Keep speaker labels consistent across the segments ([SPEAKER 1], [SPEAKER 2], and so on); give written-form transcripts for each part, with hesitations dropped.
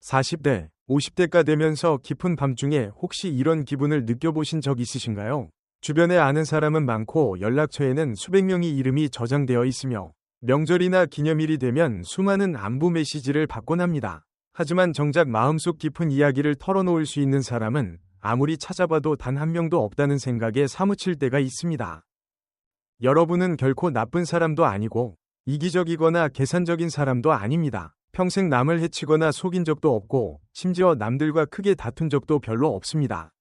[SPEAKER 1] 40대, 50대가 되면서 깊은 밤중에 혹시 이런 기분을 느껴보신 적 있으신가요? 주변에 아는 사람은 많고 연락처에는 수백 명의 이름이 저장되어 있으며 명절이나 기념일이 되면 수많은 안부 메시지를 받곤 합니다. 하지만 정작 마음속 깊은 이야기를 털어놓을 수 있는 사람은 아무리 찾아봐도 단 한 명도 없다는 생각에 사무칠 때가 있습니다. 여러분은 결코 나쁜 사람도 아니고 이기적이거나 계산적인 사람도 아닙니다. 평생 남을 해치거나 속인 적도 없고 심지어 남들과 크게 다툰 적도 별로 없습니다.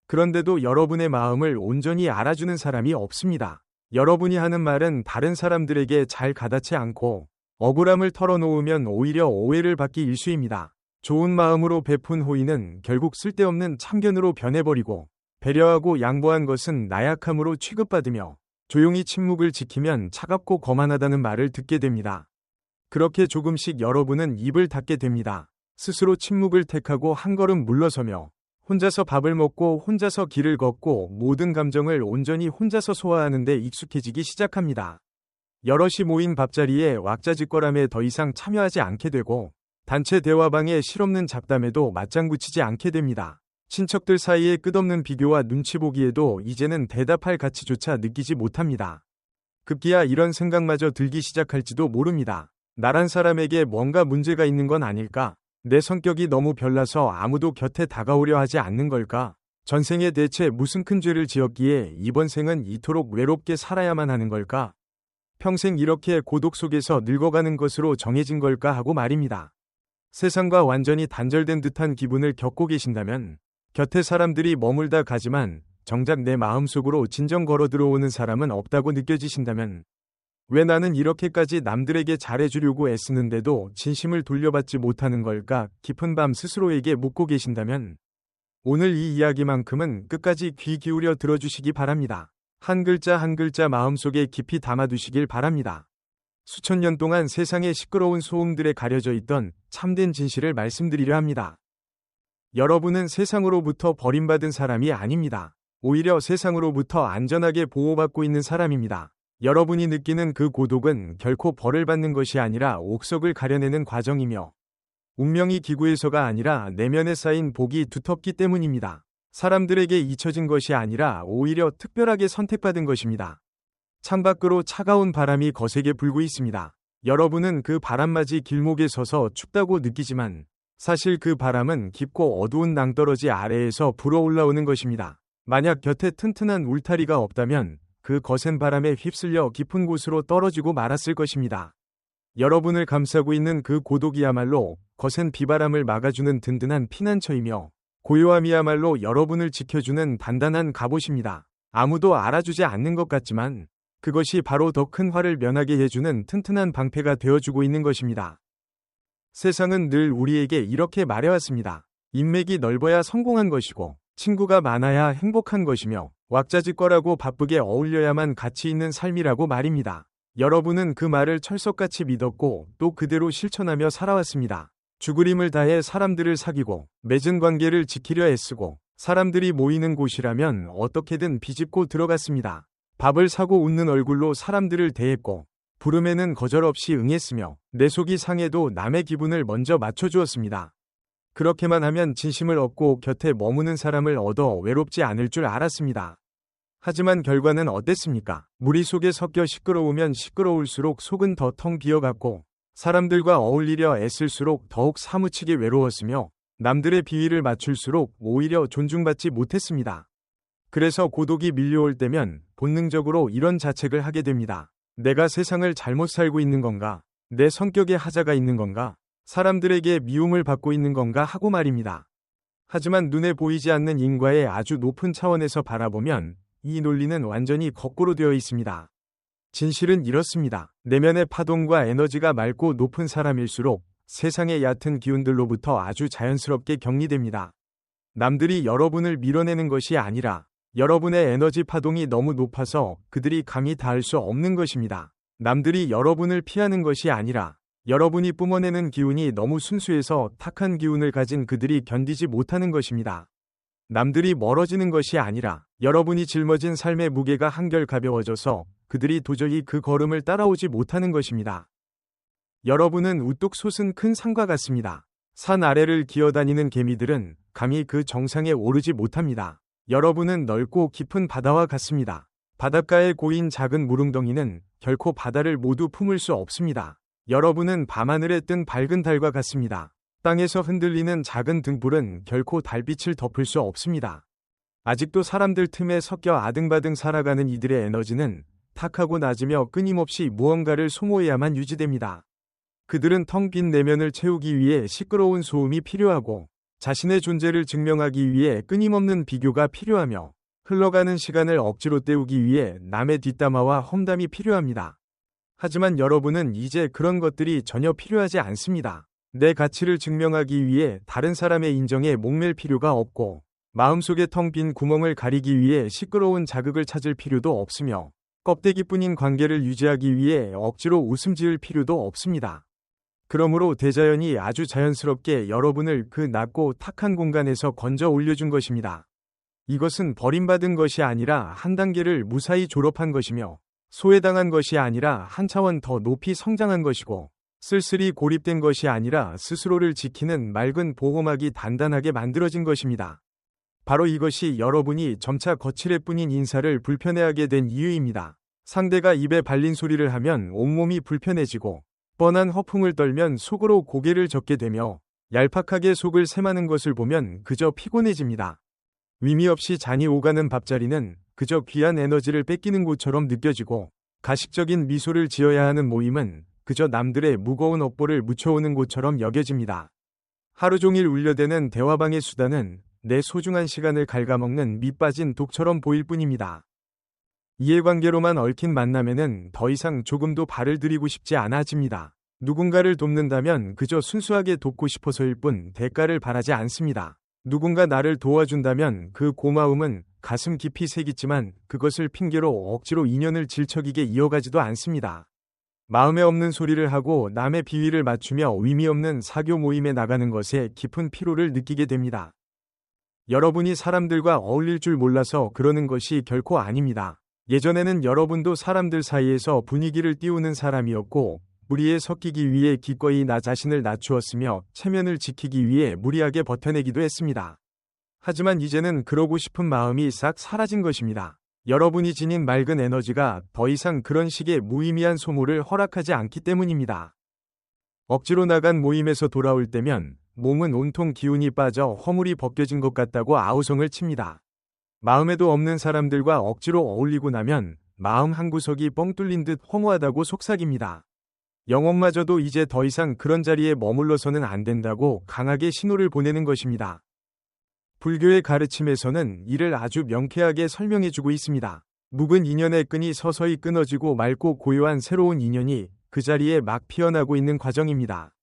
[SPEAKER 1] 그런데도 여러분의 마음을 온전히 알아주는 사람이 없습니다. 여러분이 하는 말은 다른 사람들에게 잘 가닿지 않고 억울함을 털어놓으면 오히려 오해를 받기 일쑤입니다. 좋은 마음으로 베푼 호의는 결국 쓸데없는 참견으로 변해버리고 배려하고 양보한 것은 나약함으로 취급받으며 조용히 침묵을 지키면 차갑고 거만하다는 말을 듣게 됩니다. 그렇게 조금씩 여러분은 입을 닫게 됩니다. 스스로 침묵을 택하고 한 걸음 물러서며 혼자서 밥을 먹고 혼자서 길을 걷고 모든 감정을 온전히 혼자서 소화하는 데 익숙해지기 시작합니다. 여럿이 모인 밥자리에 왁자지껄함에 더 이상 참여하지 않게 되고 단체 대화방의 실없는 잡담에도 맞장구 치지 않게 됩니다. 친척들 사이의 끝없는 비교와 눈치 보기에도 이제는 대답할 가치조차 느끼지 못합니다. 급기야 이런 생각마저 들기 시작할지도 모릅니다. 나란 사람에게 뭔가 문제가 있는 건 아닐까? 내 성격이 너무 별나서 아무도 곁에 다가오려 하지 않는 걸까? 전생에 대체 무슨 큰 죄를 지었기에 이번 생은 이토록 외롭게 살아야만 하는 걸까? 평생 이렇게 고독 속에서 늙어가는 것으로 정해진 걸까 하고 말입니다. 세상과 완전히 단절된 듯한 기분을 겪고 계신다면 곁에 사람들이 머물다 가지만 정작 내 마음속으로 진정 걸어 들어오는 사람은 없다고 느껴지신다면 왜 나는 이렇게까지 남들에게 잘해주려고 애쓰는데도 진심을 돌려받지 못하는 걸까? 깊은 밤 스스로에게 묻고 계신다면 오늘 이 이야기만큼은 끝까지 귀 기울여 들어주시기 바랍니다. 한 글자 한 글자 마음속에 깊이 담아두시길 바랍니다. 수천 년 동안 세상의 시끄러운 소음들에 가려져 있던 참된 진실을 말씀드리려 합니다. 여러분은 세상으로부터 버림받은 사람이 아닙니다. 오히려 세상으로부터 안전하게 보호받고 있는 사람입니다. 여러분이 느끼는 그 고독은 결코 벌을 받는 것이 아니라 옥석을 가려내는 과정이며 운명이 기구에서가 아니라 내면에 쌓인 복이 두텁기 때문입니다. 사람들에게 잊혀진 것이 아니라 오히려 특별하게 선택받은 것입니다. 창밖으로 차가운 바람이 거세게 불고 있습니다. 여러분은 그 바람맞이 길목에 서서 춥다고 느끼지만 사실 그 바람은 깊고 어두운 낭떠러지 아래에서 불어올라오는 것입니다. 만약 곁에 튼튼한 울타리가 없다면 그 거센 바람에 휩쓸려 깊은 곳으로 떨어지고 말았을 것입니다. 여러분을 감싸고 있는 그 고독이야말로 거센 비바람을 막아주는 든든한 피난처이며 고요함이야말로 여러분을 지켜주는 단단한 갑옷입니다. 아무도 알아주지 않는 것 같지만 그것이 바로 더 큰 화를 면하게 해주는 튼튼한 방패가 되어주고 있는 것입니다. 세상은 늘 우리에게 이렇게 말해왔습니다. 인맥이 넓어야 성공한 것이고 친구가 많아야 행복한 것이며 왁자지껄하고 바쁘게 어울려야만 가치 있는 삶이라고 말입니다. 여러분은 그 말을 철석같이 믿었고 또 그대로 실천하며 살아왔습니다. 죽을 힘을 다해 사람들을 사귀고 맺은 관계를 지키려 애쓰고 사람들이 모이는 곳이라면 어떻게든 비집고 들어갔습니다. 밥을 사고 웃는 얼굴로 사람들을 대했고 부름에는 거절없이 응했으며 내 속이 상해도 남의 기분을 먼저 맞춰주었습니다. 그렇게만 하면 진심을 얻고 곁에 머무는 사람을 얻어 외롭지 않을 줄 알았습니다. 하지만 결과는 어땠습니까? 무리 속에 섞여 시끄러우면 시끄러울수록 속은 더 텅 비어갔고 사람들과 어울리려 애쓸수록 더욱 사무치게 외로웠으며 남들의 비위를 맞출수록 오히려 존중받지 못했습니다. 그래서 고독이 밀려올 때면 본능적으로 이런 자책을 하게 됩니다. 내가 세상을 잘못 살고 있는 건가? 내 성격에 하자가 있는 건가? 사람들에게 미움을 받고 있는 건가 하고 말입니다. 하지만 눈에 보이지 않는 인과의 아주 높은 차원에서 바라보면 이 논리는 완전히 거꾸로 되어 있습니다. 진실은 이렇습니다. 내면의 파동과 에너지가 맑고 높은 사람일수록 세상의 얕은 기운들로부터 아주 자연스럽게 격리됩니다. 남들이 여러분을 밀어내는 것이 아니라 여러분의 에너지 파동이 너무 높아서 그들이 감히 닿을 수 없는 것입니다. 남들이 여러분을 피하는 것이 아니라 여러분이 뿜어내는 기운이 너무 순수해서 탁한 기운을 가진 그들이 견디지 못하는 것입니다. 남들이 멀어지는 것이 아니라 여러분이 짊어진 삶의 무게가 한결 가벼워져서 그들이 도저히 그 걸음을 따라오지 못하는 것입니다. 여러분은 우뚝 솟은 큰 산과 같습니다. 산 아래를 기어다니는 개미들은 감히 그 정상에 오르지 못합니다. 여러분은 넓고 깊은 바다와 같습니다. 바닷가에 고인 작은 물웅덩이는 결코 바다를 모두 품을 수 없습니다. 여러분은 밤하늘에 뜬 밝은 달과 같습니다. 땅에서 흔들리는 작은 등불은 결코 달빛을 덮을 수 없습니다. 아직도 사람들 틈에 섞여 아등바등 살아가는 이들의 에너지는 탁하고 낮으며 끊임없이 무언가를 소모해야만 유지됩니다. 그들은 텅 빈 내면을 채우기 위해 시끄러운 소음이 필요하고 자신의 존재를 증명하기 위해 끊임없는 비교가 필요하며 흘러가는 시간을 억지로 때우기 위해 남의 뒷담화와 험담이 필요합니다. 하지만 여러분은 이제 그런 것들이 전혀 필요하지 않습니다. 내 가치를 증명하기 위해 다른 사람의 인정에 목맬 필요가 없고 마음속의 텅 빈 구멍을 가리기 위해 시끄러운 자극을 찾을 필요도 없으며 껍데기뿐인 관계를 유지하기 위해 억지로 웃음 지을 필요도 없습니다. 그러므로 대자연이 아주 자연스럽게 여러분을 그 낮고 탁한 공간에서 건져 올려준 것입니다. 이것은 버림받은 것이 아니라 한 단계를 무사히 졸업한 것이며 소외당한 것이 아니라 한 차원 더 높이 성장한 것이고 쓸쓸히 고립된 것이 아니라 스스로를 지키는 맑은 보호막이 단단하게 만들어진 것입니다. 바로 이것이 여러분이 점차 거칠애 뿐인 인사를 불편해하게 된 이유입니다. 상대가 입에 발린 소리를 하면 온몸이 불편해지고 뻔한 허풍을 떨면 속으로 고개를 젓게 되며 얄팍하게 속을 새마는 것을 보면 그저 피곤해집니다. 의미 없이 잔이 오가는 밥자리는 그저 귀한 에너지를 뺏기는 곳처럼 느껴지고 가식적인 미소를 지어야 하는 모임은 그저 남들의 무거운 업보를 묻혀오는 곳처럼 여겨집니다. 하루 종일 울려대는 대화방의 수다는 내 소중한 시간을 갉아먹는 밑빠진 독처럼 보일 뿐입니다. 이해관계로만 얽힌 만남에는 더 이상 조금도 발을 들이고 싶지 않아집니다. 누군가를 돕는다면 그저 순수하게 돕고 싶어서일 뿐 대가를 바라지 않습니다. 누군가 나를 도와준다면 그 고마움은 가슴 깊이 새기지만 그것을 핑계로 억지로 인연을 질척이게 이어가지도 않습니다. 마음에 없는 소리를 하고 남의 비위를 맞추며 의미 없는 사교 모임에 나가는 것에 깊은 피로를 느끼게 됩니다. 여러분이 사람들과 어울릴 줄 몰라서 그러는 것이 결코 아닙니다. 예전에는 여러분도 사람들 사이에서 분위기를 띄우는 사람이었고 무리에 섞이기 위해 기꺼이 나 자신을 낮추었으며 체면을 지키기 위해 무리하게 버텨내기도 했습니다. 하지만 이제는 그러고 싶은 마음이 싹 사라진 것입니다. 여러분이 지닌 맑은 에너지가 더 이상 그런 식의 무의미한 소모를 허락하지 않기 때문입니다. 억지로 나간 모임에서 돌아올 때면 몸은 온통 기운이 빠져 허물이 벗겨진 것 같다고 아우성을 칩니다. 마음에도 없는 사람들과 억지로 어울리고 나면 마음 한구석이 뻥 뚫린 듯 허무하다고 속삭입니다. 영혼마저도 이제 더 이상 그런 자리에 머물러서는 안 된다고 강하게 신호를 보내는 것입니다. 불교의 가르침에서는 이를 아주 명쾌하게 설명해주고 있습니다. 묵은 인연의 끈이 서서히 끊어지고 맑고 고요한 새로운 인연이 그 자리에 막 피어나고 있는 과정입니다.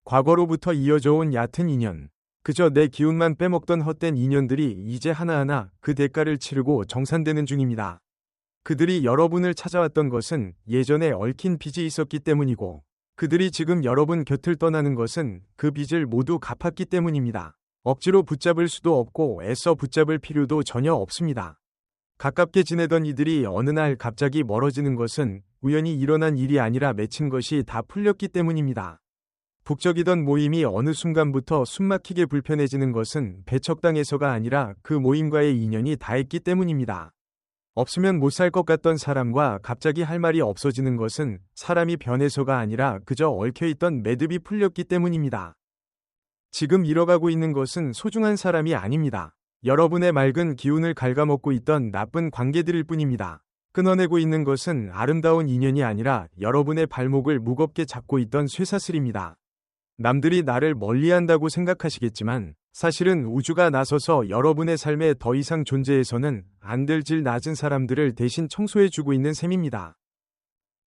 [SPEAKER 1] 과거로부터 이어져 온 얕은 인연, 그저 내 기운만 빼먹던 헛된 인연들이 이제 하나하나 그 대가를 치르고 정산되는 중입니다. 그들이 여러분을 찾아왔던 것은 예전에 얽힌 빚이 있었기 때문이고 그들이 지금 여러분 곁을 떠나는 것은 그 빚을 모두 갚았기 때문입니다. 억지로 붙잡을 수도 없고 애써 붙잡을 필요도 전혀 없습니다. 가깝게 지내던 이들이 어느 날 갑자기 멀어지는 것은 우연히 일어난 일이 아니라 맺힌 것이 다 풀렸기 때문입니다. 북적이던 모임이 어느 순간부터 숨막히게 불편해지는 것은 배척당해서가 아니라 그 모임과의 인연이 닿았기 때문입니다. 없으면 못 살 것 같던 사람과 갑자기 할 말이 없어지는 것은 사람이 변해서가 아니라 그저 얽혀있던 매듭이 풀렸기 때문입니다. 지금 잃어가고 있는 것은 소중한 사람이 아닙니다. 여러분의 맑은 기운을 갉아먹고 있던 나쁜 관계들일 뿐입니다. 끊어내고 있는 것은 아름다운 인연이 아니라 여러분의 발목을 무겁게 잡고 있던 쇠사슬입니다. 남들이 나를 멀리한다고 생각하시겠지만 사실은 우주가 나서서 여러분의 삶에 더 이상 존재해서는 안 될 질 낮은 사람들을 대신 청소해주고 있는 셈입니다.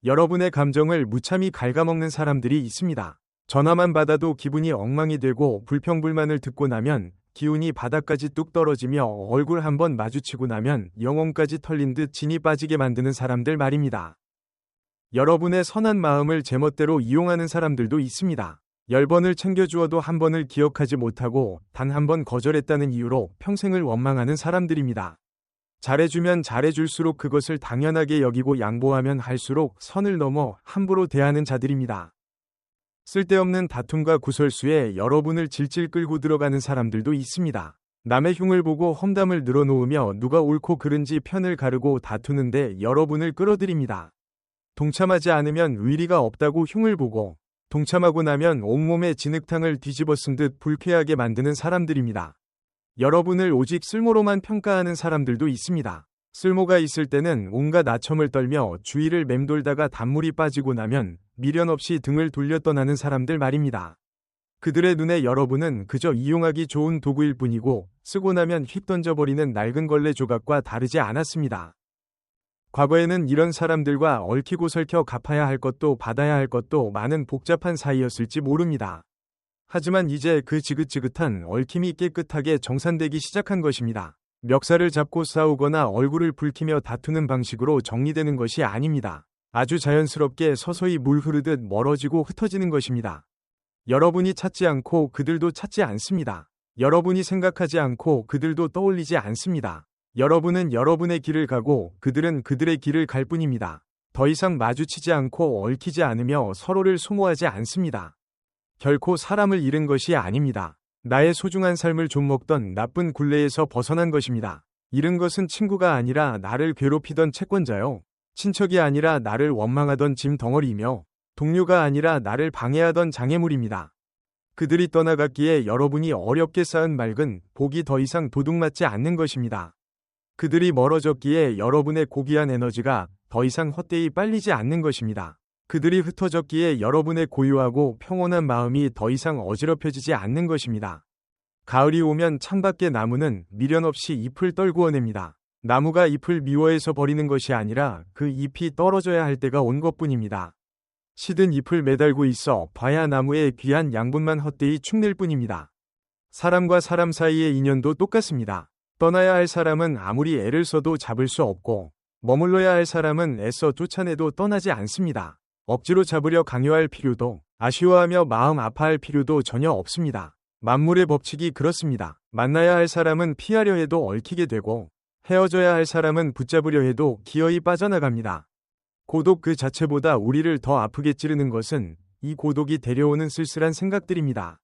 [SPEAKER 1] 여러분의 감정을 무참히 갉아먹는 사람들이 있습니다. 전화만 받아도 기분이 엉망이 되고 불평불만을 듣고 나면 기운이 바닥까지 뚝 떨어지며 얼굴 한번 마주치고 나면 영혼까지 털린 듯 진이 빠지게 만드는 사람들 말입니다. 여러분의 선한 마음을 제멋대로 이용하는 사람들도 있습니다. 10번을 챙겨주어도 한 번을 기억하지 못하고 단 한 번 거절했다는 이유로 평생을 원망하는 사람들입니다. 잘해주면 잘해줄수록 그것을 당연하게 여기고 양보하면 할수록 선을 넘어 함부로 대하는 자들입니다. 쓸데없는 다툼과 구설수에 여러분을 질질 끌고 들어가는 사람들도 있습니다. 남의 흉을 보고 험담을 늘어놓으며 누가 옳고 그른지 편을 가르고 다투는데 여러분을 끌어들입니다. 동참하지 않으면 의리가 없다고 흉을 보고 동참하고 나면 온몸에 진흙탕을 뒤집어 쓴 듯 불쾌하게 만드는 사람들입니다. 여러분을 오직 쓸모로만 평가하는 사람들도 있습니다. 쓸모가 있을 때는 온갖 아첨을 떨며 주위를 맴돌다가 단물이 빠지고 나면 미련 없이 등을 돌려 떠나는 사람들 말입니다. 그들의 눈에 여러분은 그저 이용하기 좋은 도구일 뿐이고 쓰고 나면 휙 던져버리는 낡은 걸레 조각과 다르지 않았습니다. 과거에는 이런 사람들과 얽히고 설켜 갚아야 할 것도 받아야 할 것도 많은 복잡한 사이였을지 모릅니다. 하지만 이제 그 지긋지긋한 얽힘이 깨끗하게 정산되기 시작한 것입니다. 멱살을 잡고 싸우거나 얼굴을 붉히며 다투는 방식으로 정리되는 것이 아닙니다. 아주 자연스럽게 서서히 물 흐르듯 멀어지고 흩어지는 것입니다. 여러분이 찾지 않고 그들도 찾지 않습니다. 여러분이 생각하지 않고 그들도 떠올리지 않습니다. 여러분은 여러분의 길을 가고 그들은 그들의 길을 갈 뿐입니다. 더 이상 마주치지 않고 얽히지 않으며 서로를 소모하지 않습니다. 결코 사람을 잃은 것이 아닙니다. 나의 소중한 삶을 좀먹던 나쁜 굴레에서 벗어난 것입니다. 잃은 것은 친구가 아니라 나를 괴롭히던 채권자요. 친척이 아니라 나를 원망하던 짐 덩어리이며 동료가 아니라 나를 방해하던 장애물입니다. 그들이 떠나갔기에 여러분이 어렵게 쌓은 맑은 복이 더 이상 도둑맞지 않는 것입니다. 그들이 멀어졌기에 여러분의 고귀한 에너지가 더 이상 헛되이 빨리지 않는 것입니다. 그들이 흩어졌기에 여러분의 고요하고 평온한 마음이 더 이상 어지럽혀지지 않는 것입니다. 가을이 오면 창밖의 나무는 미련 없이 잎을 떨구어냅니다. 나무가 잎을 미워해서 버리는 것이 아니라 그 잎이 떨어져야 할 때가 온 것뿐입니다. 시든 잎을 매달고 있어 봐야 나무의 귀한 양분만 헛되이 축낼 뿐입니다. 사람과 사람 사이의 인연도 똑같습니다. 떠나야 할 사람은 아무리 애를 써도 잡을 수 없고 머물러야 할 사람은 애써 쫓아내도 떠나지 않습니다. 억지로 잡으려 강요할 필요도 아쉬워하며 마음 아파할 필요도 전혀 없습니다. 만물의 법칙이 그렇습니다. 만나야 할 사람은 피하려 해도 얽히게 되고 헤어져야 할 사람은 붙잡으려 해도 기어이 빠져나갑니다. 고독 그 자체보다 우리를 더 아프게 찌르는 것은 이 고독이 데려오는 쓸쓸한 생각들입니다.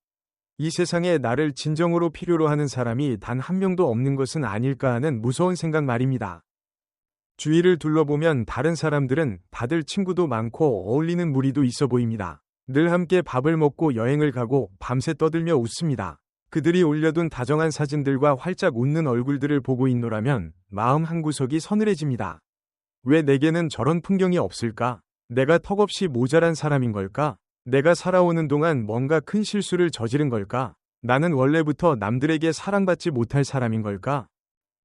[SPEAKER 1] 이 세상에 나를 진정으로 필요로 하는 사람이 단 한 명도 없는 것은 아닐까 하는 무서운 생각 말입니다. 주위를 둘러보면 다른 사람들은 다들 친구도 많고 어울리는 무리도 있어 보입니다. 늘 함께 밥을 먹고 여행을 가고 밤새 떠들며 웃습니다. 그들이 올려둔 다정한 사진들과 활짝 웃는 얼굴들을 보고 있노라면 마음 한구석이 서늘해집니다. 왜 내게는 저런 풍경이 없을까? 내가 턱없이 모자란 사람인 걸까? 내가 살아오는 동안 뭔가 큰 실수를 저지른 걸까? 나는 원래부터 남들에게 사랑받지 못할 사람인 걸까?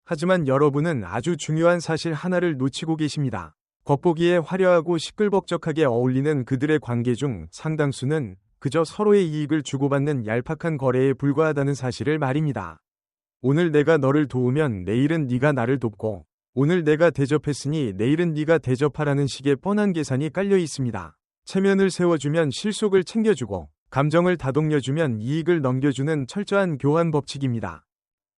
[SPEAKER 1] 하지만 여러분은 아주 중요한 사실 하나를 놓치고 계십니다. 겉보기에 화려하고 시끌벅적하게 어울리는 그들의 관계 중 상당수는 그저 서로의 이익을 주고받는 얄팍한 거래에 불과하다는 사실을 말입니다. 오늘 내가 너를 도우면 내일은 네가 나를 돕고 오늘 내가 대접했으니 내일은 네가 대접하라는 식의 뻔한 계산이 깔려 있습니다. 체면을 세워주면 실속을 챙겨주고 감정을 다독여주면 이익을 넘겨주는 철저한 교환 법칙입니다.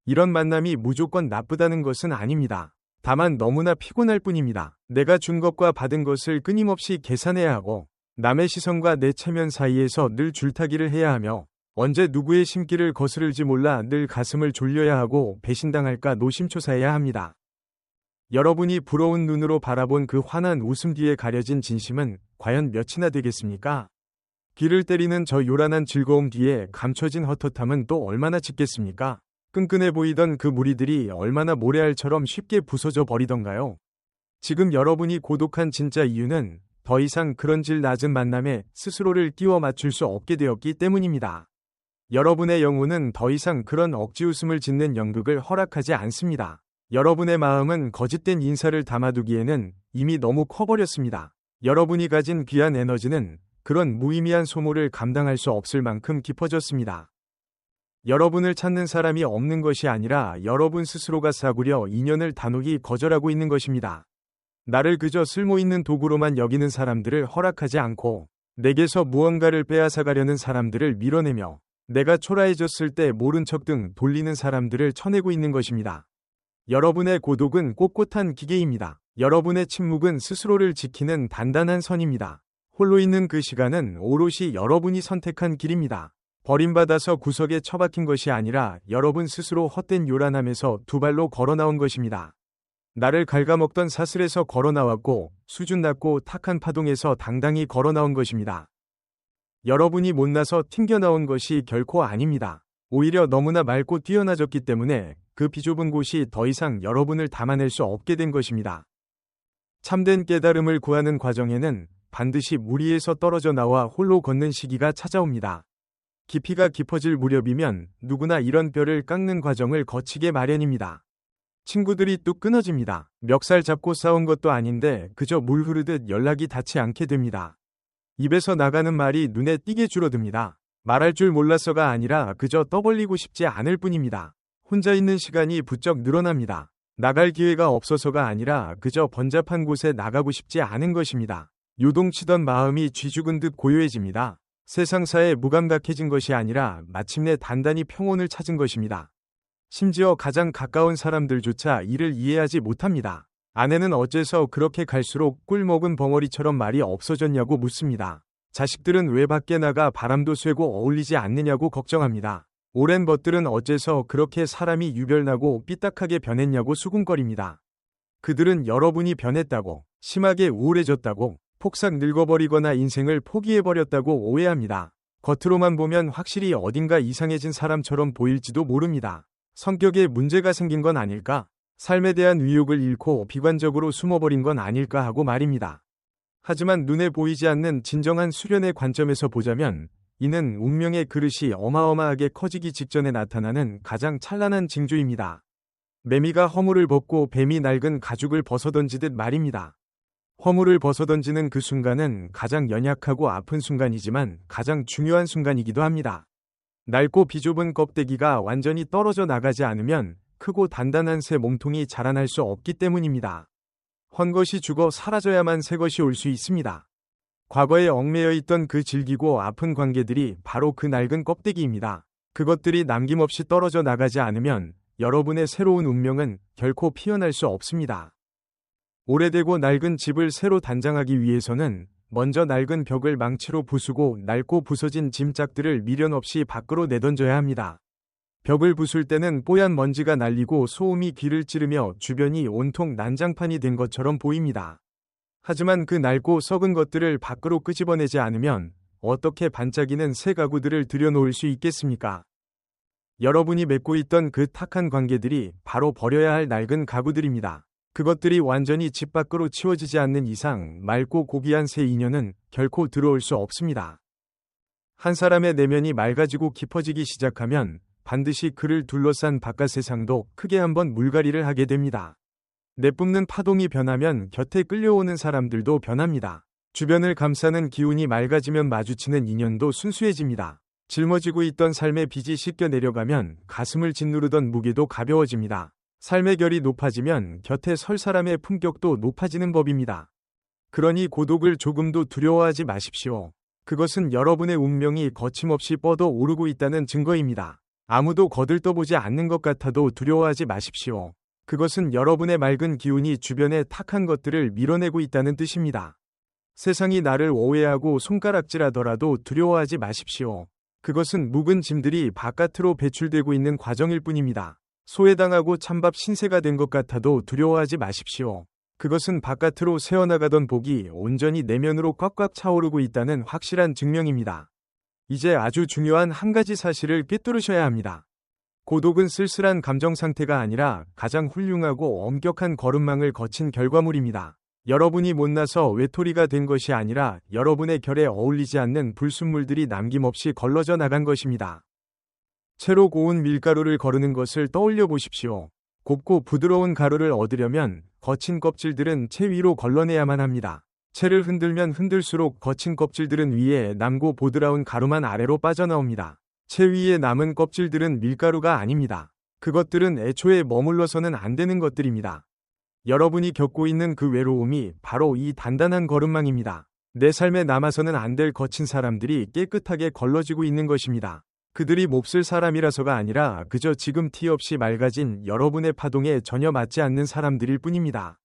[SPEAKER 1] 이런 만남이 무조건 나쁘다는 것은 아닙니다. 다만 너무나 피곤할 뿐입니다. 내가 준 것과 받은 것을 끊임없이 계산해야 하고 남의 시선과 내 체면 사이에서 늘 줄타기를 해야 하며 언제 누구의 심기를 거스를지 몰라 늘 가슴을 졸려야 하고 배신당할까 노심초사해야 합니다. 여러분이 부러운 눈으로 바라본 그 환한 웃음 뒤에 가려진 진심은 과연 몇이나 되겠습니까? 귀를 때리는 저 요란한 즐거움 뒤에 감춰진 헛헛함은 또 얼마나 짙겠습니까? 끈끈해 보이던 그 무리들이 얼마나 모래알처럼 쉽게 부서져 버리던가요? 지금 여러분이 고독한 진짜 이유는 더 이상 그런 질 낮은 만남에 스스로를 끼워 맞출 수 없게 되었기 때문입니다. 여러분의 영혼은 더 이상 그런 억지 웃음을 짓는 연극을 허락하지 않습니다. 여러분의 마음은 거짓된 인사를 담아두기에는 이미 너무 커버렸습니다. 여러분이 가진 귀한 에너지는 그런 무의미한 소모를 감당할 수 없을 만큼 깊어졌습니다. 여러분을 찾는 사람이 없는 것이 아니라 여러분 스스로가 싸구려 인연을 단호히 거절하고 있는 것입니다. 나를 그저 쓸모있는 도구로만 여기는 사람들을 허락하지 않고 내게서 무언가를 빼앗아가려는 사람들을 밀어내며 내가 초라해졌을 때 모른 척 등 돌리는 사람들을 쳐내고 있는 것입니다. 여러분의 고독은 꼿꼿한 기계입니다. 여러분의 침묵은 스스로를 지키는 단단한 선입니다. 홀로 있는 그 시간은 오롯이 여러분이 선택한 길입니다. 버림받아서 구석에 처박힌 것이 아니라 여러분 스스로 헛된 요란함에서 두 발로 걸어 나온 것입니다. 나를 갉아먹던 사슬에서 걸어 나왔고 수준 낮고 탁한 파동에서 당당히 걸어 나온 것입니다. 여러분이 못나서 튕겨 나온 것이 결코 아닙니다. 오히려 너무나 맑고 뛰어나졌기 때문에 그 비좁은 곳이 더 이상 여러분을 담아낼 수 없게 된 것입니다. 참된 깨달음을 구하는 과정에는 반드시 무리에서 떨어져 나와 홀로 걷는 시기가 찾아옵니다. 깊이가 깊어질 무렵이면 누구나 이런 뼈를 깎는 과정을 거치게 마련입니다. 친구들이 뚝 끊어집니다. 멱살 잡고 싸운 것도 아닌데 그저 물 흐르듯 연락이 닿지 않게 됩니다. 입에서 나가는 말이 눈에 띄게 줄어듭니다. 말할 줄 몰라서가 아니라 그저 떠벌리고 싶지 않을 뿐입니다. 혼자 있는 시간이 부쩍 늘어납니다. 나갈 기회가 없어서가 아니라 그저 번잡한 곳에 나가고 싶지 않은 것입니다. 요동치던 마음이 쥐죽은 듯 고요해집니다. 세상사에 무감각해진 것이 아니라 마침내 단단히 평온을 찾은 것입니다. 심지어 가장 가까운 사람들조차 이를 이해하지 못합니다. 아내는 어째서 그렇게 갈수록 꿀 먹은 벙어리처럼 말이 없어졌냐고 묻습니다. 자식들은 왜 밖에 나가 바람도 쐬고 어울리지 않느냐고 걱정합니다. 오랜 벗들은 어째서 그렇게 사람이 유별나고 삐딱하게 변했냐고 수군거립니다. 그들은 여러분이 변했다고, 심하게 우울해졌다고, 폭삭 늙어버리거나 인생을 포기해버렸다고 오해합니다. 겉으로만 보면 확실히 어딘가 이상해진 사람처럼 보일지도 모릅니다. 성격에 문제가 생긴 건 아닐까? 삶에 대한 의욕을 잃고 비관적으로 숨어버린 건 아닐까 하고 말입니다. 하지만 눈에 보이지 않는 진정한 수련의 관점에서 보자면 이는 운명의 그릇이 어마어마하게 커지기 직전에 나타나는 가장 찬란한 징조입니다. 매미가 허물을 벗고 뱀이 낡은 가죽을 벗어던지듯 말입니다. 허물을 벗어던지는 그 순간은 가장 연약하고 아픈 순간이지만 가장 중요한 순간이기도 합니다. 낡고 비좁은 껍데기가 완전히 떨어져 나가지 않으면 크고 단단한 새 몸통이 자라날 수 없기 때문입니다. 헌 것이 죽어 사라져야만 새 것이 올 수 있습니다. 과거에 얽매여 있던 그 질기고 아픈 관계들이 바로 그 낡은 껍데기입니다. 그것들이 남김없이 떨어져 나가지 않으면 여러분의 새로운 운명은 결코 피어날 수 없습니다. 오래되고 낡은 집을 새로 단장하기 위해서는 먼저 낡은 벽을 망치로 부수고 낡고 부서진 짐짝들을 미련 없이 밖으로 내던져야 합니다. 벽을 부술 때는 뽀얀 먼지가 날리고 소음이 귀를 찌르며 주변이 온통 난장판이 된 것처럼 보입니다. 하지만 그 낡고 썩은 것들을 밖으로 끄집어내지 않으면 어떻게 반짝이는 새 가구들을 들여놓을 수 있겠습니까? 여러분이 맺고 있던 그 탁한 관계들이 바로 버려야 할 낡은 가구들입니다. 그것들이 완전히 집 밖으로 치워지지 않는 이상 맑고 고귀한 새 인연은 결코 들어올 수 없습니다. 한 사람의 내면이 맑아지고 깊어지기 시작하면 반드시 그를 둘러싼 바깥 세상도 크게 한번 물갈이를 하게 됩니다. 내뿜는 파동이 변하면 곁에 끌려오는 사람들도 변합니다. 주변을 감싸는 기운이 맑아지면 마주치는 인연도 순수해집니다. 짊어지고 있던 삶의 빚이 씻겨 내려가면 가슴을 짓누르던 무게도 가벼워집니다. 삶의 결이 높아지면 곁에 설 사람의 품격도 높아지는 법입니다. 그러니 고독을 조금도 두려워하지 마십시오. 그것은 여러분의 운명이 거침없이 뻗어 오르고 있다는 증거입니다. 아무도 거들떠보지 않는 것 같아도 두려워하지 마십시오. 그것은 여러분의 맑은 기운이 주변의 탁한 것들을 밀어내고 있다는 뜻입니다. 세상이 나를 오해하고 손가락질하더라도 두려워하지 마십시오. 그것은 묵은 짐들이 바깥으로 배출되고 있는 과정일 뿐입니다. 소외당하고 찬밥 신세가 된 것 같아도 두려워하지 마십시오. 그것은 바깥으로 새어나가던 복이 온전히 내면으로 꽉꽉 차오르고 있다는 확실한 증명입니다. 이제 아주 중요한 한 가지 사실을 꿰뚫으셔야 합니다. 고독은 쓸쓸한 감정 상태가 아니라 가장 훌륭하고 엄격한 걸음망을 거친 결과물입니다. 여러분이 못나서 외톨이가 된 것이 아니라 여러분의 결에 어울리지 않는 불순물들이 남김없이 걸러져 나간 것입니다. 채로 고운 밀가루를 거르는 것을 떠올려 보십시오. 곱고 부드러운 가루를 얻으려면 거친 껍질들은 채 위로 걸러내야만 합니다. 채를 흔들면 흔들수록 거친 껍질들은 위에 남고 보드라운 가루만 아래로 빠져나옵니다. 채 위에 남은 껍질들은 밀가루가 아닙니다. 그것들은 애초에 머물러서는 안 되는 것들입니다. 여러분이 겪고 있는 그 외로움이 바로 이 단단한 걸음망입니다. 내 삶에 남아서는 안 될 거친 사람들이 깨끗하게 걸러지고 있는 것입니다. 그들이 몹쓸 사람이라서가 아니라 그저 지금 티 없이 맑아진 여러분의 파동에 전혀 맞지 않는 사람들일 뿐입니다.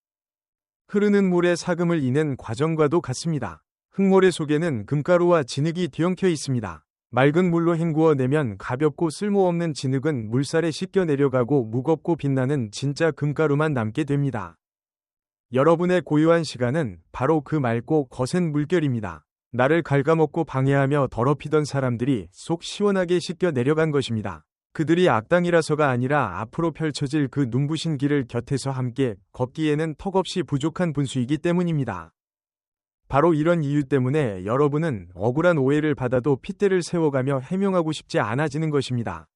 [SPEAKER 1] 흐르는 물에 사금을 이는 과정과도 같습니다. 흙모래 속에는 금가루와 진흙이 뒤엉켜 있습니다. 맑은 물로 헹구어내면 가볍고 쓸모없는 진흙은 물살에 씻겨 내려가고 무겁고 빛나는 진짜 금가루만 남게 됩니다. 여러분의 고요한 시간은 바로 그 맑고 거센 물결입니다. 나를 갉아먹고 방해하며 더럽히던 사람들이 속 시원하게 씻겨 내려간 것입니다. 그들이 악당이라서가 아니라 앞으로 펼쳐질 그 눈부신 길을 곁에서 함께 걷기에는 턱없이 부족한 분수이기 때문입니다. 바로 이런 이유 때문에 여러분은 억울한 오해를 받아도 핏대를 세워가며 해명하고 싶지 않아지는 것입니다.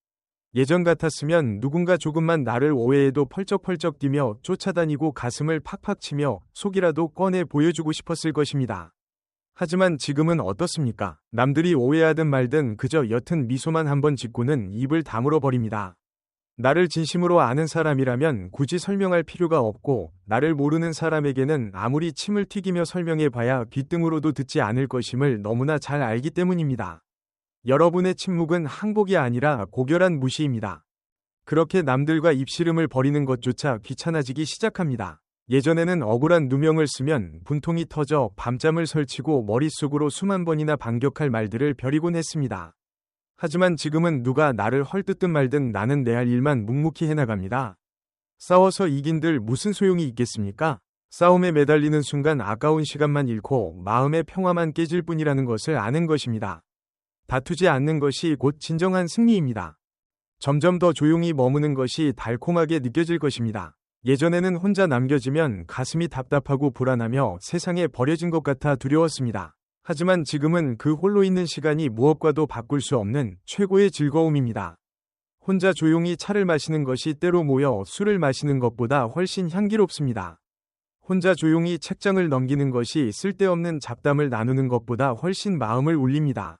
[SPEAKER 1] 예전 같았으면 누군가 조금만 나를 오해해도 펄쩍펄쩍 뛰며 쫓아다니고 가슴을 팍팍 치며 속이라도 꺼내 보여주고 싶었을 것입니다. 하지만 지금은 어떻습니까? 남들이 오해하든 말든 그저 옅은 미소만 한번 짓고는 입을 다물어 버립니다. 나를 진심으로 아는 사람이라면 굳이 설명할 필요가 없고, 나를 모르는 사람에게는 아무리 침을 튀기며 설명해봐야 귓등으로도 듣지 않을 것임을 너무나 잘 알기 때문입니다. 여러분의 침묵은 항복이 아니라 고결한 무시입니다. 그렇게 남들과 입씨름을 벌이는 것조차 귀찮아지기 시작합니다. 예전에는 억울한 누명을 쓰면 분통이 터져 밤잠을 설치고 머릿속으로 수만 번이나 반격할 말들을 벼리곤 했습니다. 하지만 지금은 누가 나를 헐뜯든 말든 나는 내 할 일만 묵묵히 해나갑니다. 싸워서 이긴들 무슨 소용이 있겠습니까? 싸움에 매달리는 순간 아까운 시간만 잃고 마음의 평화만 깨질 뿐이라는 것을 아는 것입니다. 다투지 않는 것이 곧 진정한 승리입니다. 점점 더 조용히 머무는 것이 달콤하게 느껴질 것입니다. 예전에는 혼자 남겨지면 가슴이 답답하고 불안하며 세상에 버려진 것 같아 두려웠습니다. 하지만 지금은 그 홀로 있는 시간이 무엇과도 바꿀 수 없는 최고의 즐거움입니다. 혼자 조용히 차를 마시는 것이 때로 모여 술을 마시는 것보다 훨씬 향기롭습니다. 혼자 조용히 책장을 넘기는 것이 쓸데없는 잡담을 나누는 것보다 훨씬 마음을 울립니다.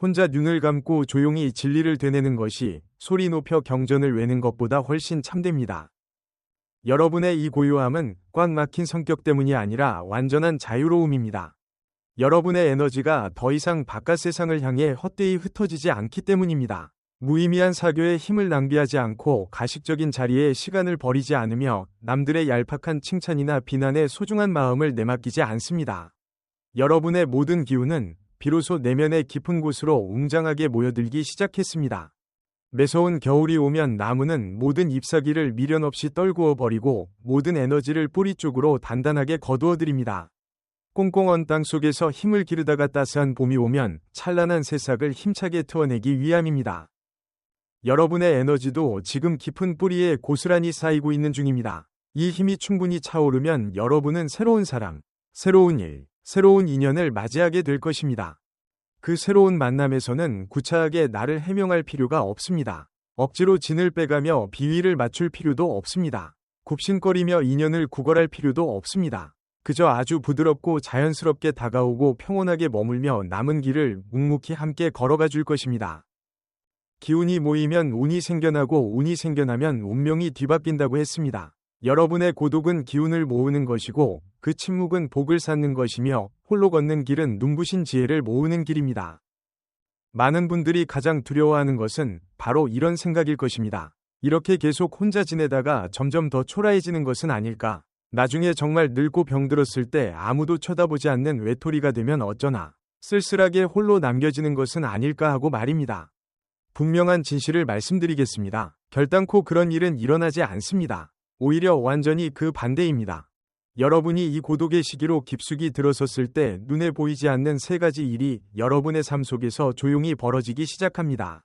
[SPEAKER 1] 혼자 눈을 감고 조용히 진리를 되뇌는 것이 소리 높여 경전을 외는 것보다 훨씬 참됩니다. 여러분의 이 고요함은 꽉 막힌 성격 때문이 아니라 완전한 자유로움입니다. 여러분의 에너지가 더 이상 바깥 세상을 향해 헛되이 흩어지지 않기 때문입니다. 무의미한 사교에 힘을 낭비하지 않고 가식적인 자리에 시간을 버리지 않으며 남들의 얄팍한 칭찬이나 비난에 소중한 마음을 내맡기지 않습니다. 여러분의 모든 기운은 비로소 내면의 깊은 곳으로 웅장하게 모여들기 시작했습니다. 매서운 겨울이 오면 나무는 모든 잎사귀를 미련 없이 떨구어 버리고 모든 에너지를 뿌리 쪽으로 단단하게 거두어들입니다. 꽁꽁 땅 속에서 힘을 기르다가 따스한 봄이 오면 찬란한 새싹을 힘차게 트워내기 위함입니다. 여러분의 에너지도 지금 깊은 뿌리에 고스란히 쌓이고 있는 중입니다. 이 힘이 충분히 차오르면 여러분은 새로운 사람, 새로운 일, 새로운 인연을 맞이하게 될 것입니다. 그 새로운 만남에서는 구차하게 나를 해명할 필요가 없습니다. 억지로 진을 빼가며 비위를 맞출 필요도 없습니다. 굽신거리며 인연을 구걸할 필요도 없습니다. 그저 아주 부드럽고 자연스럽게 다가오고 평온하게 머물며 남은 길을 묵묵히 함께 걸어가 줄 것입니다. 기운이 모이면 운이 생겨나고 운이 생겨나면 운명이 뒤바뀐다고 했습니다. 여러분의 고독은 기운을 모으는 것이고 그 침묵은 복을 쌓는 것이며 홀로 걷는 길은 눈부신 지혜를 모으는 길입니다. 많은 분들이 가장 두려워하는 것은 바로 이런 생각일 것입니다. 이렇게 계속 혼자 지내다가 점점 더 초라해지는 것은 아닐까? 나중에 정말 늙고 병들었을 때 아무도 쳐다보지 않는 외톨이가 되면 어쩌나? 쓸쓸하게 홀로 남겨지는 것은 아닐까 하고 말입니다. 분명한 진실을 말씀드리겠습니다. 결단코 그런 일은 일어나지 않습니다. 오히려 완전히 그 반대입니다. 여러분이 이 고독의 시기로 깊숙이 들어섰을 때 눈에 보이지 않는 세 가지 일이 여러분의 삶 속에서 조용히 벌어지기 시작합니다.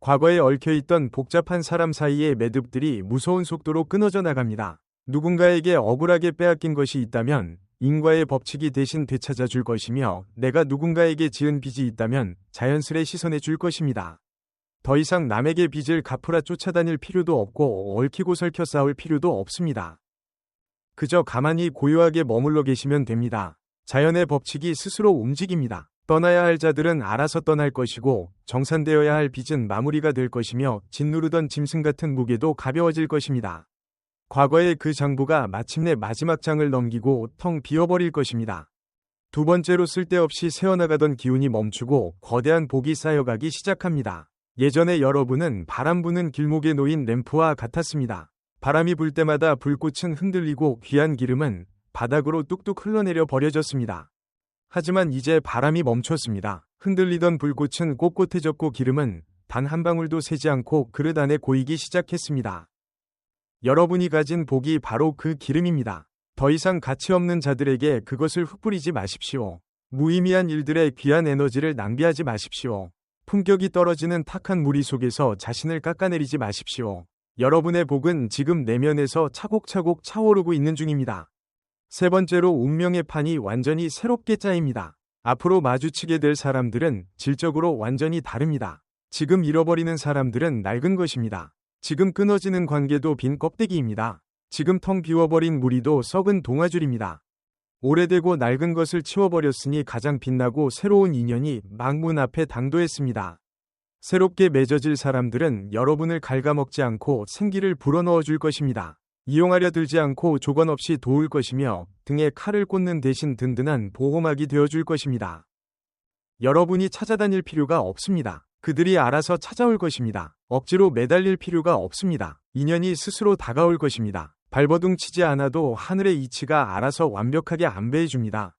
[SPEAKER 1] 과거에 얽혀있던 복잡한 사람 사이의 매듭들이 무서운 속도로 끊어져 나갑니다. 누군가에게 억울하게 빼앗긴 것이 있다면 인과의 법칙이 대신 되찾아 줄 것이며 내가 누군가에게 지은 빚이 있다면 자연스레 씻어내 줄 것입니다. 더 이상 남에게 빚을 갚으라 쫓아다닐 필요도 없고 얽히고 설켜 싸울 필요도 없습니다. 그저 가만히 고요하게 머물러 계시면 됩니다. 자연의 법칙이 스스로 움직입니다. 떠나야 할 자들은 알아서 떠날 것이고 정산되어야 할 빚은 마무리가 될 것이며 짓누르던 짐승 같은 무게도 가벼워질 것입니다. 과거의 그 장부가 마침내 마지막 장을 넘기고 텅 비어버릴 것입니다. 두 번째로 쓸데없이 새어나가던 기운이 멈추고 거대한 복이 쌓여가기 시작합니다. 예전에 여러분은 바람 부는 길목에 놓인 램프와 같았습니다. 바람이 불 때마다 불꽃은 흔들리고 귀한 기름은 바닥으로 뚝뚝 흘러내려 버려졌습니다. 하지만 이제 바람이 멈췄습니다. 흔들리던 불꽃은 꼿꼿해졌고 기름은 단 한 방울도 새지 않고 그릇 안에 고이기 시작했습니다. 여러분이 가진 복이 바로 그 기름입니다. 더 이상 가치 없는 자들에게 그것을 흩뿌리지 마십시오. 무의미한 일들에 귀한 에너지를 낭비하지 마십시오. 품격이 떨어지는 탁한 무리 속에서 자신을 깎아내리지 마십시오. 여러분의 복은 지금 내면에서 차곡차곡 차오르고 있는 중입니다. 세 번째로 운명의 판이 완전히 새롭게 짜입니다. 앞으로 마주치게 될 사람들은 질적으로 완전히 다릅니다. 지금 잃어버리는 사람들은 낡은 것입니다. 지금 끊어지는 관계도 빈 껍데기입니다. 지금 텅 비워버린 무리도 썩은 동아줄입니다. 오래되고 낡은 것을 치워버렸으니 가장 빛나고 새로운 인연이 망문 앞에 당도했습니다. 새롭게 맺어질 사람들은 여러분을 갉아먹지 않고 생기를 불어넣어 줄 것입니다. 이용하려 들지 않고 조건 없이 도울 것이며 등에 칼을 꽂는 대신 든든한 보호막이 되어줄 것입니다. 여러분이 찾아다닐 필요가 없습니다. 그들이 알아서 찾아올 것입니다. 억지로 매달릴 필요가 없습니다. 인연이 스스로 다가올 것입니다. 발버둥 치지 않아도 하늘의 이치가 알아서 완벽하게 안배해줍니다.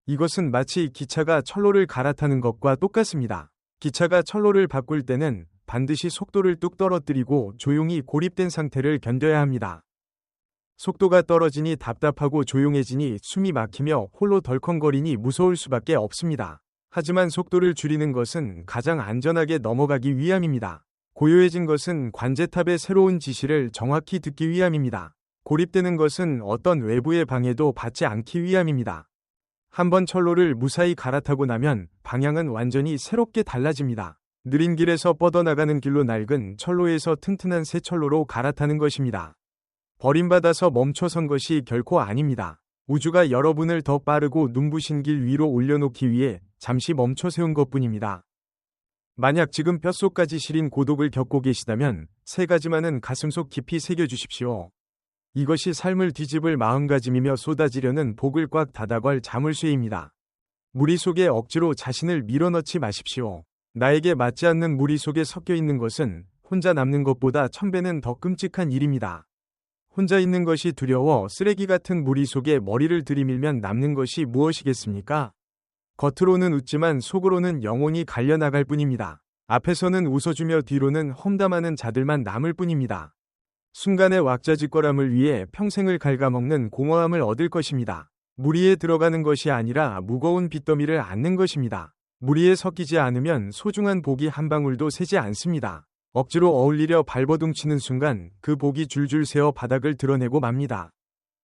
[SPEAKER 1] 이것은 마치 기차가 철로를 갈아타는 것과 똑같습니다. 기차가 철로를 바꿀 때는 반드시 속도를 뚝 떨어뜨리고 조용히 고립된 상태를 견뎌야 합니다. 속도가 떨어지니 답답하고 조용해지니 숨이 막히며 홀로 덜컹거리니 무서울 수밖에 없습니다. 하지만 속도를 줄이는 것은 가장 안전하게 넘어가기 위함입니다. 고요해진 것은 관제탑의 새로운 지시를 정확히 듣기 위함입니다. 고립되는 것은 어떤 외부의 방해도 받지 않기 위함입니다. 한번 철로를 무사히 갈아타고 나면 방향은 완전히 새롭게 달라집니다. 느린 길에서 뻗어나가는 길로 낡은 철로에서 튼튼한 새 철로로 갈아타는 것입니다. 버림받아서 멈춰선 것이 결코 아닙니다. 우주가 여러분을 더 빠르고 눈부신 길 위로 올려놓기 위해 잠시 멈춰 세운 것뿐입니다. 만약 지금 뼛속까지 시린 고독을 겪고 계시다면 세 가지만은 가슴속 깊이 새겨주십시오. 이것이 삶을 뒤집을 마음가짐이며 쏟아지려는 복을 꽉 닫아걸 자물쇠입니다. 무리 속에 억지로 자신을 밀어넣지 마십시오. 나에게 맞지 않는 무리 속에 섞여 있는 것은 혼자 남는 것보다 1000배는 더 끔찍한 일입니다. 혼자 있는 것이 두려워 쓰레기 같은 무리 속에 머리를 들이밀면 남는 것이 무엇이겠습니까? 겉으로는 웃지만 속으로는 영혼이 갈려나갈 뿐입니다. 앞에서는 웃어주며 뒤로는 험담하는 자들만 남을 뿐입니다. 순간의 왁자지껄함을 위해 평생을 갉아먹는 공허함을 얻을 것입니다. 무리에 들어가는 것이 아니라 무거운 빚더미를 안는 것입니다. 무리에 섞이지 않으면 소중한 복이 한 방울도 새지 않습니다. 억지로 어울리려 발버둥 치는 순간 그 복이 줄줄 새어 바닥을 드러내고 맙니다.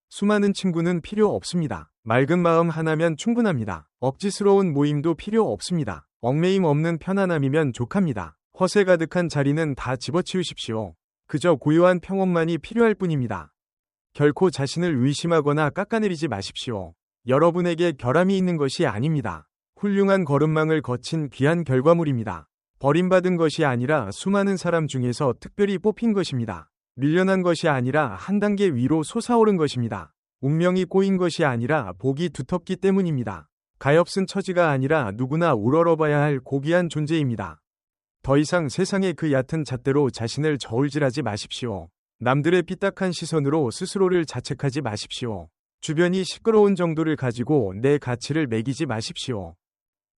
[SPEAKER 1] 수많은 친구는 필요 없습니다. 맑은 마음 하나면 충분합니다. 억지스러운 모임도 필요 없습니다. 얽매임 없는 편안함이면 족합니다. 허세 가득한 자리는 다 집어치우십시오. 그저 고요한 평온만이 필요할 뿐입니다. 결코 자신을 의심하거나 깎아내리지 마십시오. 여러분에게 결함이 있는 것이 아닙니다. 훌륭한 걸음망을 거친 귀한 결과물입니다. 버림받은 것이 아니라 수많은 사람 중에서 특별히 뽑힌 것입니다. 밀려난 것이 아니라 한 단계 위로 솟아오른 것입니다. 운명이 꼬인 것이 아니라 복이 두텁기 때문입니다. 가엾은 처지가 아니라 누구나 우러러봐야 할 고귀한 존재입니다. 더 이상 세상의 그 얕은 잣대로 자신을 저울질하지 마십시오. 남들의 삐딱한 시선으로 스스로를 자책하지 마십시오. 주변이 시끄러운 정도를 가지고 내 가치를 매기지 마십시오.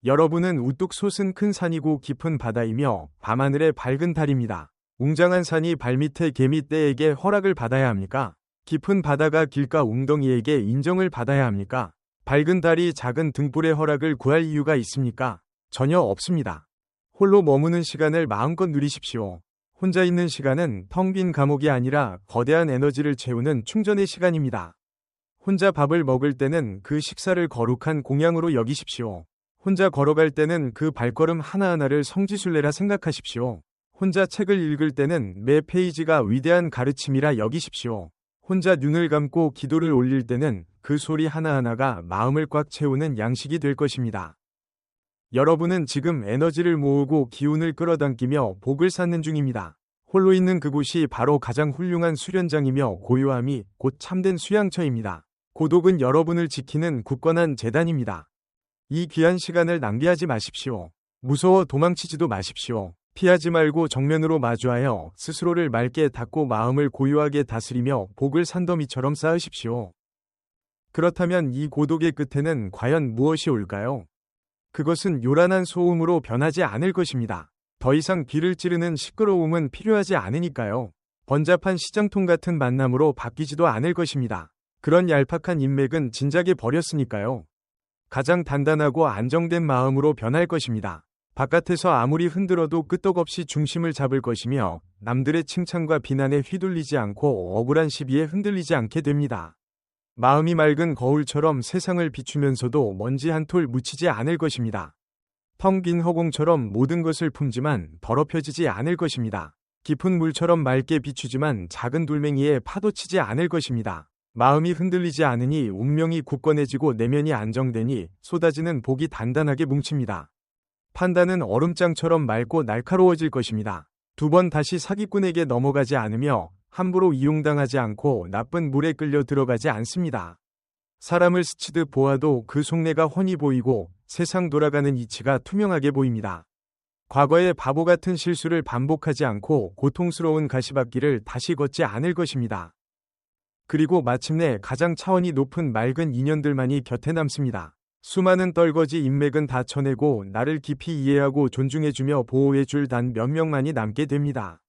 [SPEAKER 1] 여러분은 우뚝 솟은 큰 산이고 깊은 바다이며 밤하늘의 밝은 달입니다. 웅장한 산이 발밑의 개미떼에게 허락을 받아야 합니까? 깊은 바다가 길가 웅덩이에게 인정을 받아야 합니까? 밝은 달이 작은 등불의 허락을 구할 이유가 있습니까? 전혀 없습니다. 홀로 머무는 시간을 마음껏 누리십시오. 혼자 있는 시간은 텅 빈 감옥이 아니라 거대한 에너지를 채우는 충전의 시간입니다. 혼자 밥을 먹을 때는 그 식사를 거룩한 공양으로 여기십시오. 혼자 걸어갈 때는 그 발걸음 하나하나를 성지순례라 생각하십시오. 혼자 책을 읽을 때는 매 페이지가 위대한 가르침이라 여기십시오. 혼자 눈을 감고 기도를 올릴 때는 그 소리 하나하나가 마음을 꽉 채우는 양식이 될 것입니다. 여러분은 지금 에너지를 모으고 기운을 끌어당기며 복을 쌓는 중입니다. 홀로 있는 그곳이 바로 가장 훌륭한 수련장이며 고요함이 곧 참된 수양처입니다. 고독은 여러분을 지키는 굳건한 재단입니다. 이 귀한 시간을 낭비하지 마십시오. 무서워 도망치지도 마십시오. 피하지 말고 정면으로 마주하여 스스로를 맑게 닫고 마음을 고요하게 다스리며 복을 산더미처럼 쌓으십시오. 그렇다면 이 고독의 끝에는 과연 무엇이 올까요? 그것은 요란한 소음으로 변하지 않을 것입니다. 더 이상 귀를 찌르는 시끄러움은 필요하지 않으니까요. 번잡한 시장통 같은 만남으로 바뀌지도 않을 것입니다. 그런 얄팍한 인맥은 진작에 버렸으니까요. 가장 단단하고 안정된 마음으로 변할 것입니다. 바깥에서 아무리 흔들어도 끄떡없이 중심을 잡을 것이며 남들의 칭찬과 비난에 휘둘리지 않고 억울한 시비에 흔들리지 않게 됩니다. 마음이 맑은 거울처럼 세상을 비추면서도 먼지 한 톨 묻히지 않을 것입니다. 텅 빈 허공처럼 모든 것을 품지만 더럽혀지지 않을 것입니다. 깊은 물처럼 맑게 비추지만 작은 돌멩이에 파도치지 않을 것입니다. 마음이 흔들리지 않으니 운명이 굳건해지고 내면이 안정되니 쏟아지는 복이 단단하게 뭉칩니다. 판단은 얼음장처럼 맑고 날카로워질 것입니다. 두 번 다시 사기꾼에게 넘어가지 않으며 함부로 이용당하지 않고 나쁜 물에 끌려 들어가지 않습니다. 사람을 스치듯 보아도 그 속내가 훤히 보이고 세상 돌아가는 이치가 투명하게 보입니다. 과거의 바보 같은 실수를 반복하지 않고 고통스러운 가시밭길을 다시 걷지 않을 것입니다. 그리고 마침내 가장 차원이 높은 맑은 인연들만이 곁에 남습니다. 수많은 떨거지 인맥은 다 쳐내고 나를 깊이 이해하고 존중해주며 보호해줄 단 몇 명만이 남게 됩니다.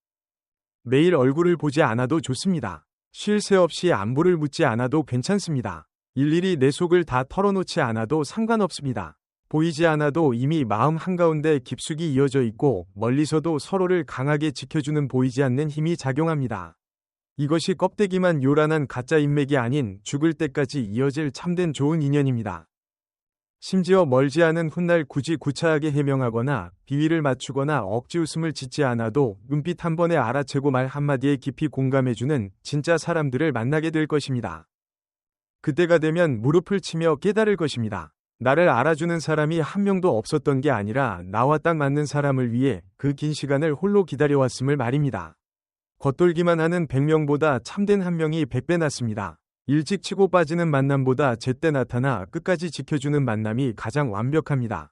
[SPEAKER 1] 매일 얼굴을 보지 않아도 좋습니다. 쉴 새 없이 안부를 묻지 않아도 괜찮습니다. 일일이 내 속을 다 털어놓지 않아도 상관없습니다. 보이지 않아도 이미 마음 한가운데 깊숙이 이어져 있고 멀리서도 서로를 강하게 지켜주는 보이지 않는 힘이 작용합니다. 이것이 껍데기만 요란한 가짜 인맥이 아닌 죽을 때까지 이어질 참된 좋은 인연입니다. 심지어 멀지 않은 훗날 굳이 구차하게 해명하거나 비위를 맞추거나 억지 웃음을 짓지 않아도 눈빛 한 번에 알아채고 말 한마디에 깊이 공감해주는 진짜 사람들을 만나게 될 것입니다. 그때가 되면 무릎을 치며 깨달을 것입니다. 나를 알아주는 사람이 한 명도 없었던 게 아니라 나와 딱 맞는 사람을 위해 그 긴 시간을 홀로 기다려왔음을 말입니다. 겉돌기만 하는 100명보다 참된 한 명이 100배 낫습니다. 일찍 치고 빠지는 만남보다 제때 나타나 끝까지 지켜주는 만남이 가장 완벽합니다.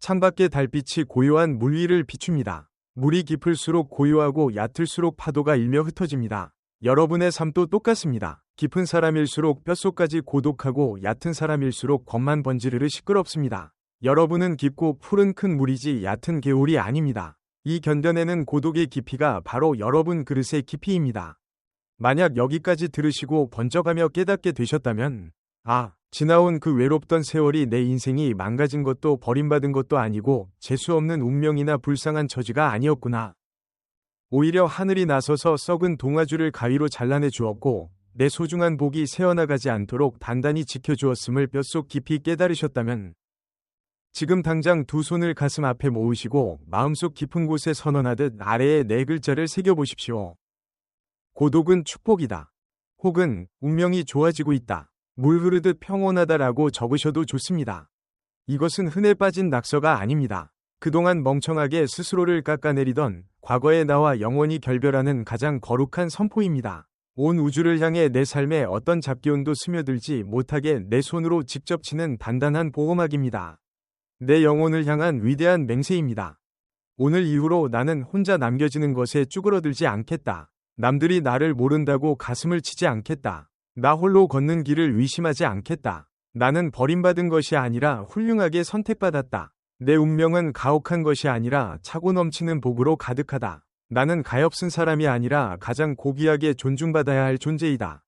[SPEAKER 1] 창밖의 달빛이 고요한 물 위를 비춥니다. 물이 깊을수록 고요하고 얕을수록 파도가 일며 흩어집니다. 여러분의 삶도 똑같습니다. 깊은 사람일수록 뼛속까지 고독하고 얕은 사람일수록 겉만 번지르르 시끄럽습니다. 여러분은 깊고 푸른 큰 물이지 얕은 개울이 아닙니다. 이 견뎌내는 고독의 깊이가 바로 여러분 그릇의 깊이입니다. 만약 여기까지 들으시고 번쩍하며 깨닫게 되셨다면, 지나온 그 외롭던 세월이 내 인생이 망가진 것도 버림받은 것도 아니고 재수없는 운명이나 불쌍한 처지가 아니었구나. 오히려 하늘이 나서서 썩은 동아줄을 가위로 잘라내 주었고 내 소중한 복이 새어나가지 않도록 단단히 지켜주었음을 뼛속 깊이 깨달으셨다면 지금 당장 두 손을 가슴 앞에 모으시고 마음속 깊은 곳에 선언하듯 아래에 네 글자를 새겨보십시오. 고독은 축복이다. 혹은 운명이 좋아지고 있다. 물 흐르듯 평온하다라고 적으셔도 좋습니다. 이것은 흔해 빠진 낙서가 아닙니다. 그동안 멍청하게 스스로를 깎아내리던 과거의 나와 영원히 결별하는 가장 거룩한 선포입니다. 온 우주를 향해 내 삶에 어떤 잡기운도 스며들지 못하게 내 손으로 직접 치는 단단한 보호막입니다. 내 영혼을 향한 위대한 맹세입니다. 오늘 이후로 나는 혼자 남겨지는 것에 쭈그러들지 않겠다. 남들이 나를 모른다고 가슴을 치지 않겠다. 나 홀로 걷는 길을 의심하지 않겠다. 나는 버림받은 것이 아니라 훌륭하게 선택받았다. 내 운명은 가혹한 것이 아니라 차고 넘치는 복으로 가득하다. 나는 가엾은 사람이 아니라 가장 고귀하게 존중받아야 할 존재이다.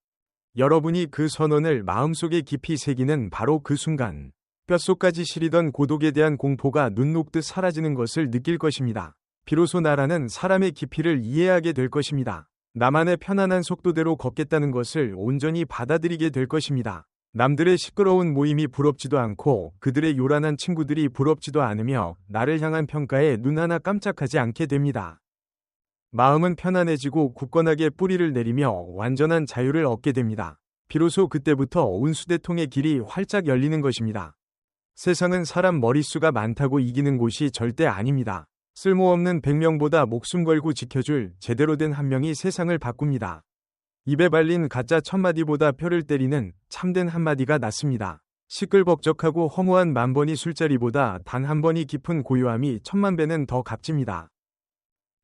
[SPEAKER 1] 여러분이 그 선언을 마음속에 깊이 새기는 바로 그 순간, 뼛속까지 시리던 고독에 대한 공포가 눈 녹듯 사라지는 것을 느낄 것입니다. 비로소 나라는 사람의 깊이를 이해하게 될 것입니다. 나만의 편안한 속도대로 걷겠다는 것을 온전히 받아들이게 될 것입니다. 남들의 시끄러운 모임이 부럽지도 않고 그들의 요란한 친구들이 부럽지도 않으며 나를 향한 평가에 눈 하나 깜짝하지 않게 됩니다. 마음은 편안해지고 굳건하게 뿌리를 내리며 완전한 자유를 얻게 됩니다. 비로소 그때부터 운수대통의 길이 활짝 열리는 것입니다. 세상은 사람 머릿수가 많다고 이기는 곳이 절대 아닙니다. 쓸모없는 100명보다 목숨 걸고 지켜줄 제대로 된 한 명이 세상을 바꿉니다. 입에 발린 가짜 1000마디보다 뼈를 때리는 참된 한마디가 낫습니다. 시끌벅적하고 허무한 만번이 술자리보다 단 한 번이 깊은 고요함이 1000만 배는 더 값집니다.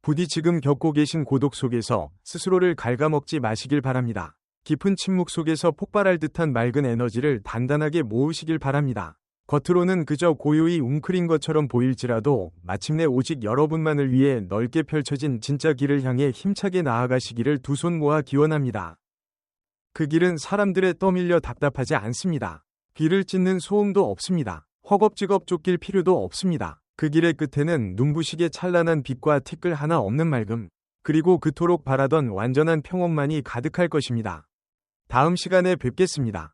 [SPEAKER 1] 부디 지금 겪고 계신 고독 속에서 스스로를 갉아먹지 마시길 바랍니다. 깊은 침묵 속에서 폭발할 듯한 맑은 에너지를 단단하게 모으시길 바랍니다. 겉으로는 그저 고요히 웅크린 것처럼 보일지라도 마침내 오직 여러분만을 위해 넓게 펼쳐진 진짜 길을 향해 힘차게 나아가시기를 두 손 모아 기원합니다. 그 길은 사람들에 떠밀려 답답하지 않습니다. 귀를 찢는 소음도 없습니다. 허겁지겁 쫓길 필요도 없습니다. 그 길의 끝에는 눈부시게 찬란한 빛과 티끌 하나 없는 맑음, 그리고 그토록 바라던 완전한 평온만이 가득할 것입니다. 다음 시간에 뵙겠습니다.